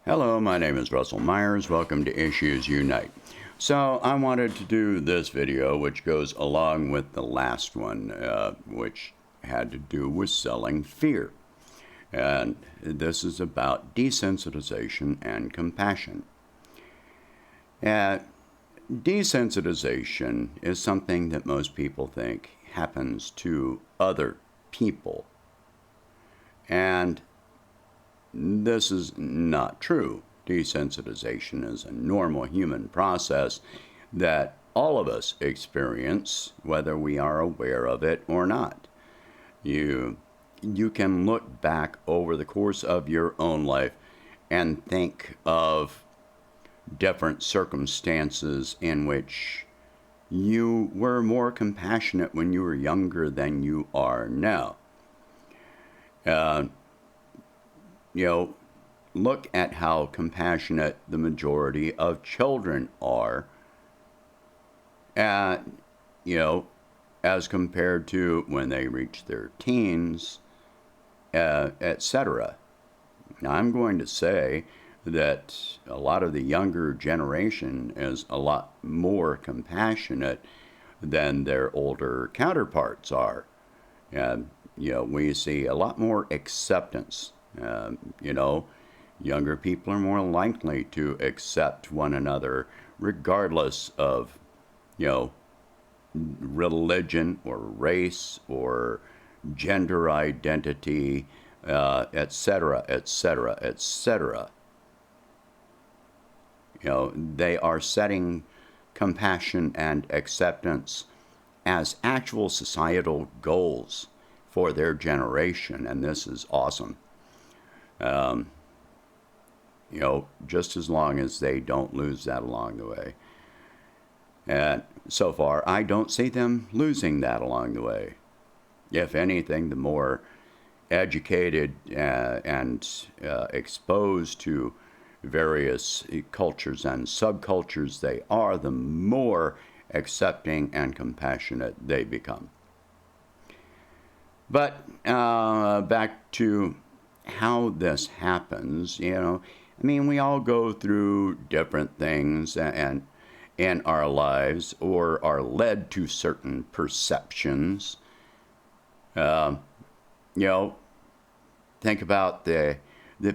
Hello, my name is Russell Myers. Welcome to Issues Unite. So I wanted to do this video, which goes along with the last one, which had to do with selling fear. And this is about desensitization and compassion. Desensitization is something that most people think happens to other people. And this is not true. Desensitization is a normal human process that all of us experience, whether we are aware of it or not. You can look back over the course of your own life and think of different circumstances in which you were more compassionate when you were younger than you are now. Look at how compassionate the majority of children are, as compared to when they reach their teens, etc. Now, I'm going to say that a lot of the younger generation is a lot more compassionate than their older counterparts are. We see a lot more acceptance. Younger people are more likely to accept one another regardless of, religion or race or gender identity, etc., etc., etc. They are setting compassion and acceptance as actual societal goals for their generation, and this is awesome. Just as long as they don't lose that along the way. And so far, I don't see them losing that along the way. If anything, the more educated and exposed to various cultures and subcultures they are, the more accepting and compassionate they become. But back to how this happens, we all go through different things and in our lives, or are led to certain perceptions. Think about the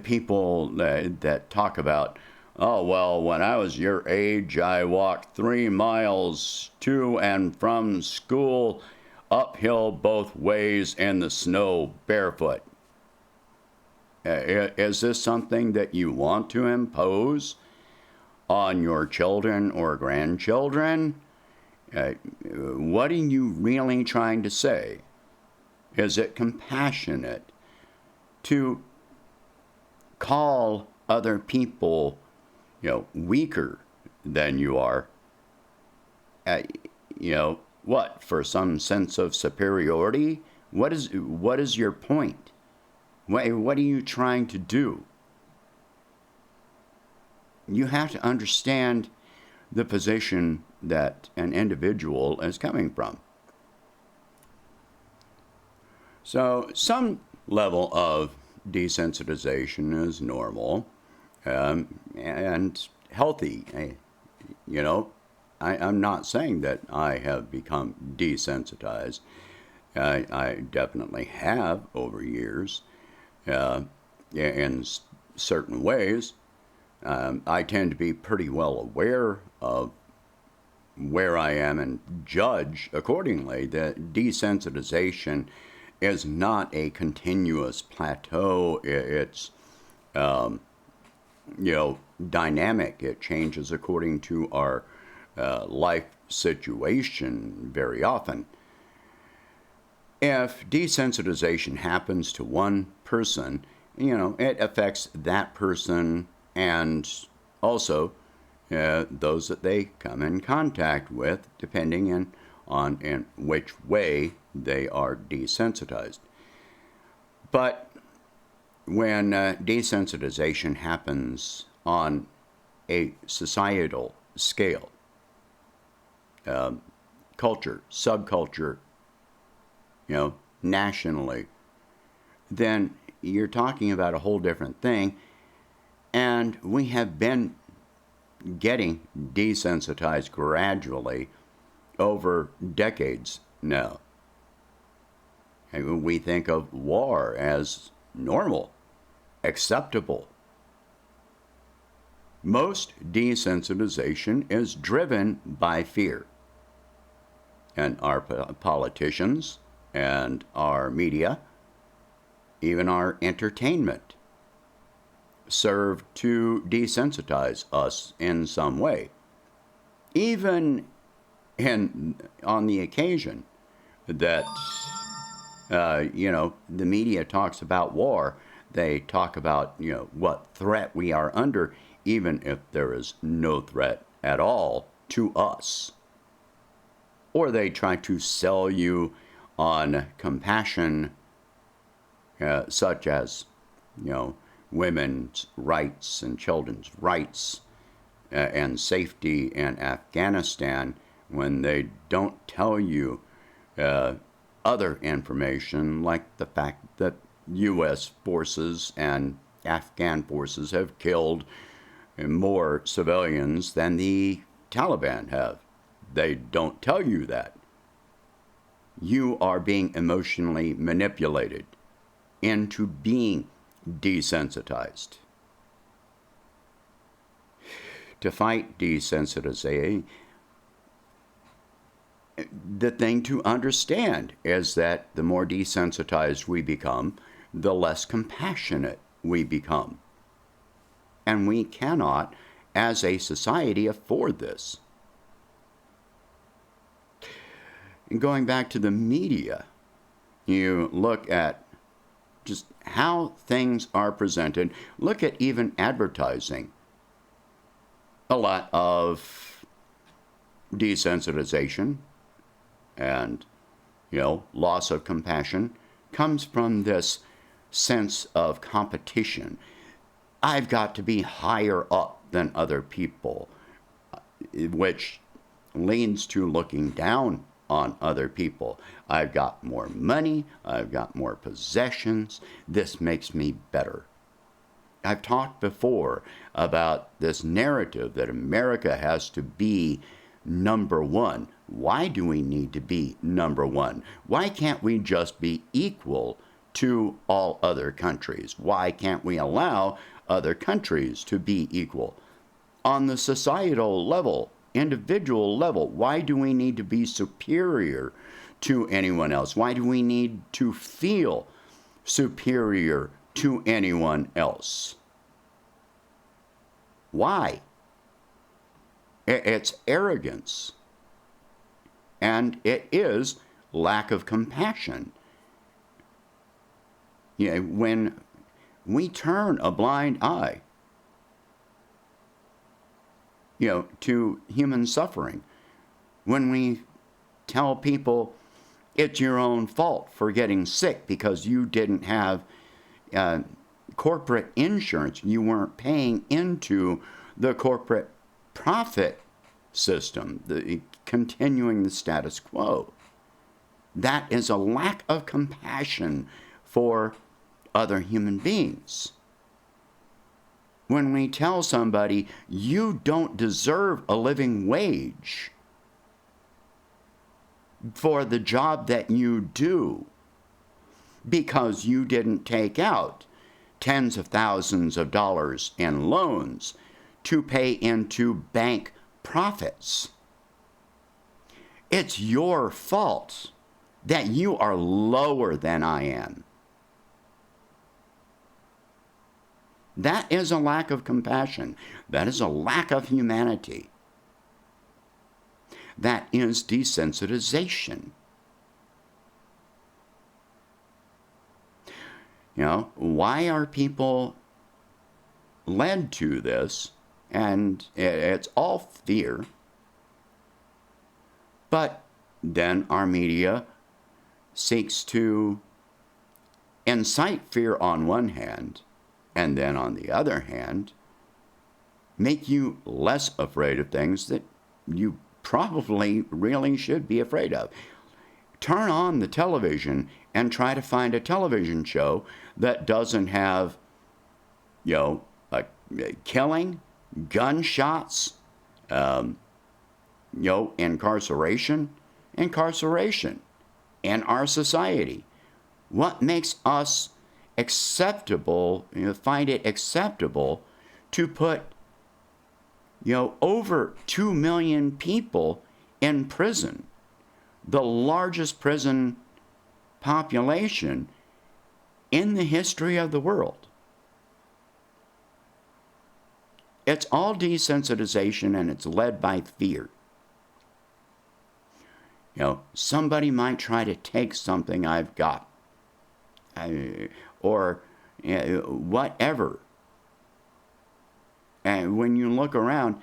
people that talk about, oh, well, when I was your age, I walked 3 miles to and from school, uphill both ways in the snow, barefoot. Is this something that you want to impose on your children or grandchildren? What are you really trying to say? Is it compassionate to call other people, weaker than you are? What, for some sense of superiority? What is your point? What are you trying to do? You have to understand the position that an individual is coming from. So some level of desensitization is normal and healthy. I'm not saying that I have become desensitized. I definitely have over years. In certain ways. I tend to be pretty well aware of where I am and judge accordingly. That desensitization is not a continuous plateau. It's, dynamic. It changes according to our life situation very often. If desensitization happens to one person, it affects that person and also those that they come in contact with, depending on in which way they are desensitized. But when desensitization happens on a societal scale, culture, subculture, nationally, then you're talking about a whole different thing. And we have been getting desensitized gradually over decades now. And we think of war as normal, acceptable. Most desensitization is driven by fear. And our politicians and our media, even our entertainment, serve to desensitize us in some way. Even on the occasion that, the media talks about war, they talk about, what threat we are under, even if there is no threat at all to us. Or they try to sell you on compassion, such as, women's rights and children's rights and safety in Afghanistan, when they don't tell you other information, like the fact that U.S. forces and Afghan forces have killed more civilians than the Taliban have. They don't tell you that. You are being emotionally manipulated into being desensitized. To fight desensitization, the thing to understand is that the more desensitized we become, the less compassionate we become. And we cannot, as a society, afford this. Going back to the media, you look at just how things are presented. Look at even advertising. A lot of desensitization and, loss of compassion comes from this sense of competition. I've got to be higher up than other people, which leads to looking down on other people. I've got more money, I've got more possessions, this makes me better. I've talked before about this narrative that America has to be number one. Why do we need to be number one? Why can't we just be equal to all other countries? Why can't we allow other countries to be equal? On the societal level, individual level, why do we need to be superior to anyone else? Why do we need to feel superior to anyone else? Why? It's arrogance. And it is lack of compassion. When we turn a blind eye, to human suffering, when we tell people it's your own fault for getting sick because you didn't have corporate insurance, you weren't paying into the corporate profit system, continuing the status quo. That is a lack of compassion for other human beings. When we tell somebody, you don't deserve a living wage for the job that you do because you didn't take out tens of thousands of dollars in loans to pay into bank profits. It's your fault that you are lower than I am. That is a lack of compassion. That is a lack of humanity. That is desensitization. Why are people led to this? And it's all fear. But then our media seeks to incite fear on one hand, and then on the other hand, make you less afraid of things that you probably really should be afraid of. Turn on the television and try to find a television show that doesn't have, a killing, gunshots, incarceration in our society. What makes us acceptable, find it acceptable to put, over 2 million people in prison, the largest prison population in the history of the world? It's all desensitization, and it's led by fear. Somebody might try to take something I've got, or whatever. And when you look around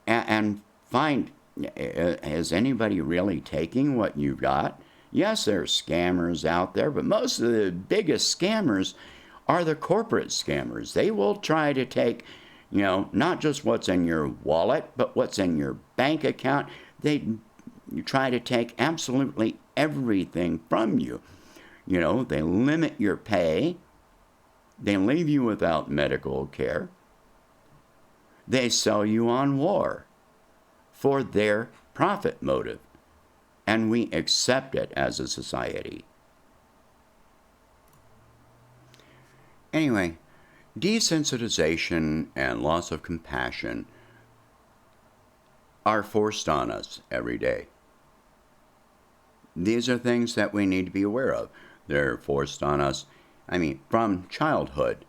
and find, is anybody really taking what you've got? Yes, there are scammers out there, but most of the biggest scammers are the corporate scammers. They will try to take, not just what's in your wallet, but what's in your bank account. They try to take absolutely everything from you. They limit your pay. They leave you without medical care. They sell you on war for their profit motive. And we accept it as a society. Anyway, desensitization and loss of compassion are forced on us every day. These are things that we need to be aware of. They're forced on us, from childhood,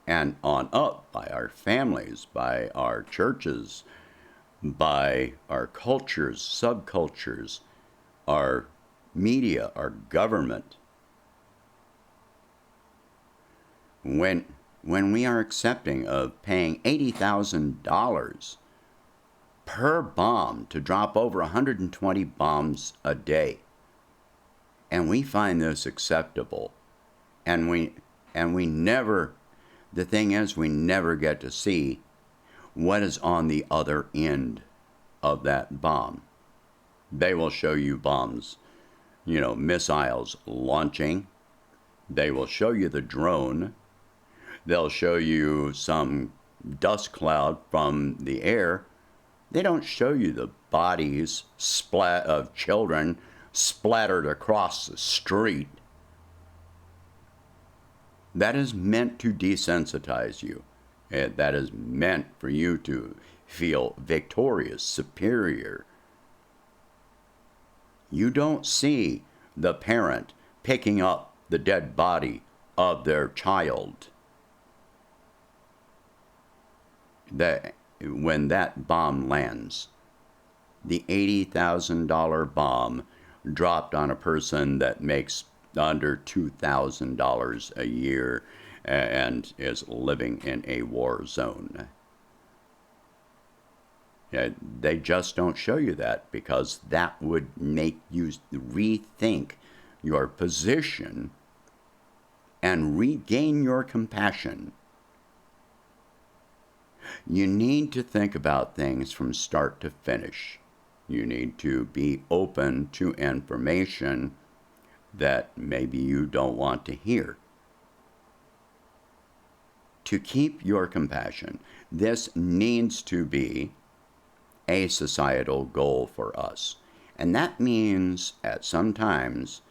and on up, by our families, by our churches, by our cultures, subcultures, our media, our government. When we are accepting of paying $80,000 per bomb to drop over 120 bombs a day, and we find this acceptable, and we never, the thing is, we never get to see what is on the other end of that bomb. They will show you bombs, missiles launching. They will show you the drone. They'll show you some dust cloud from the air. They don't show you the bodies of children splattered across the street. That is meant to desensitize you. That is meant for you to feel victorious, superior. You don't see the parent picking up the dead body of their child when that bomb lands. The $80,000 bomb dropped on a person that makes under $2,000 a year and is living in a war zone. They just don't show you that, because that would make you rethink your position and regain your compassion. You need to think about things from start to finish. You need to be open to information that maybe you don't want to hear. To keep your compassion, this needs to be a societal goal for us. And that means, at some times,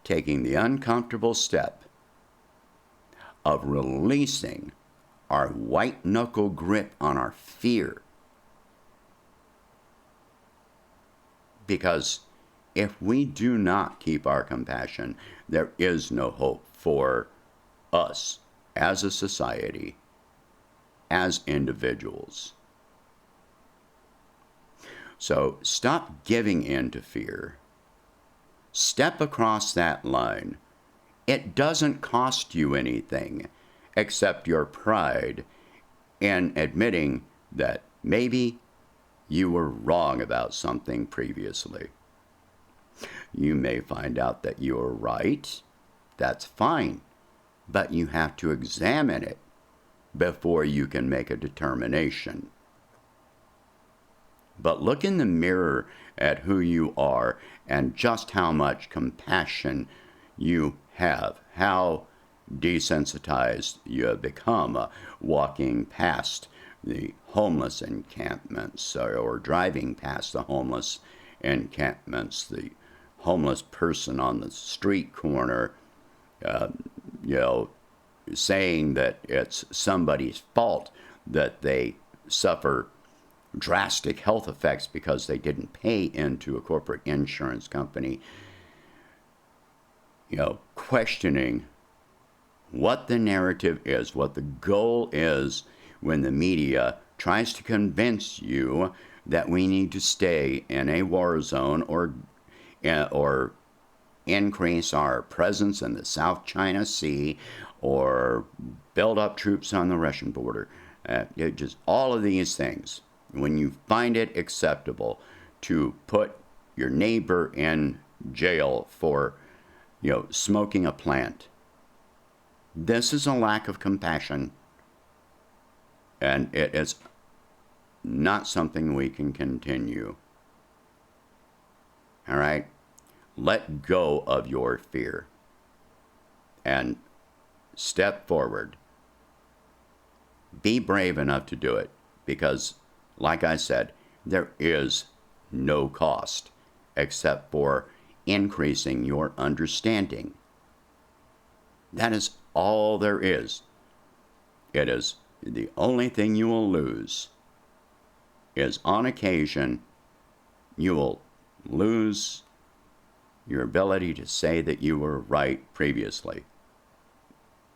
taking the uncomfortable step of releasing our white-knuckle grip on our fear. Because if we do not keep our compassion, there is no hope for us as a society, as individuals. So stop giving in to fear. Step across that line. It doesn't cost you anything except your pride in admitting that maybe you were wrong about something previously. You may find out that you were right. That's fine. But you have to examine it before you can make a determination. But look in the mirror at who you are and just how much compassion you have, how desensitized you have become, walking past the homeless encampments or driving past the homeless encampments, the homeless person on the street corner, saying that it's somebody's fault that they suffer drastic health effects because they didn't pay into a corporate insurance company, questioning what the narrative is, what the goal is when the media tries to convince you that we need to stay in a war zone or increase our presence in the South China Sea or build up troops on the Russian border. Just all of these things. When you find it acceptable to put your neighbor in jail for, smoking a plant, this is a lack of compassion, and it is not something we can continue. All right? Let go of your fear and step forward. Be brave enough to do it because, like I said, there is no cost except for increasing your understanding. That is all there is. It is the only thing you will lose is on occasion you will lose your ability to say that you were right previously.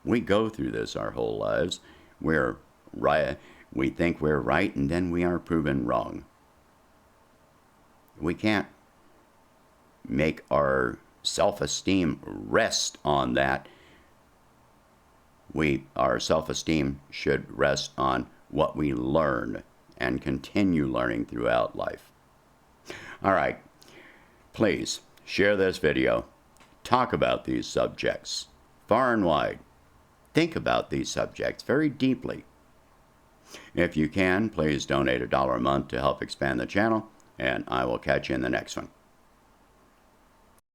We go through this our whole lives. We're right. We think we're right, and then we are proven wrong. We can't make our self-esteem rest on that. Our self-esteem should rest on what we learn and continue learning throughout life. All right. Please share this video. Talk about these subjects far and wide. Think about these subjects very deeply. If you can, please donate $1 a month to help expand the channel, and I will catch you in the next one.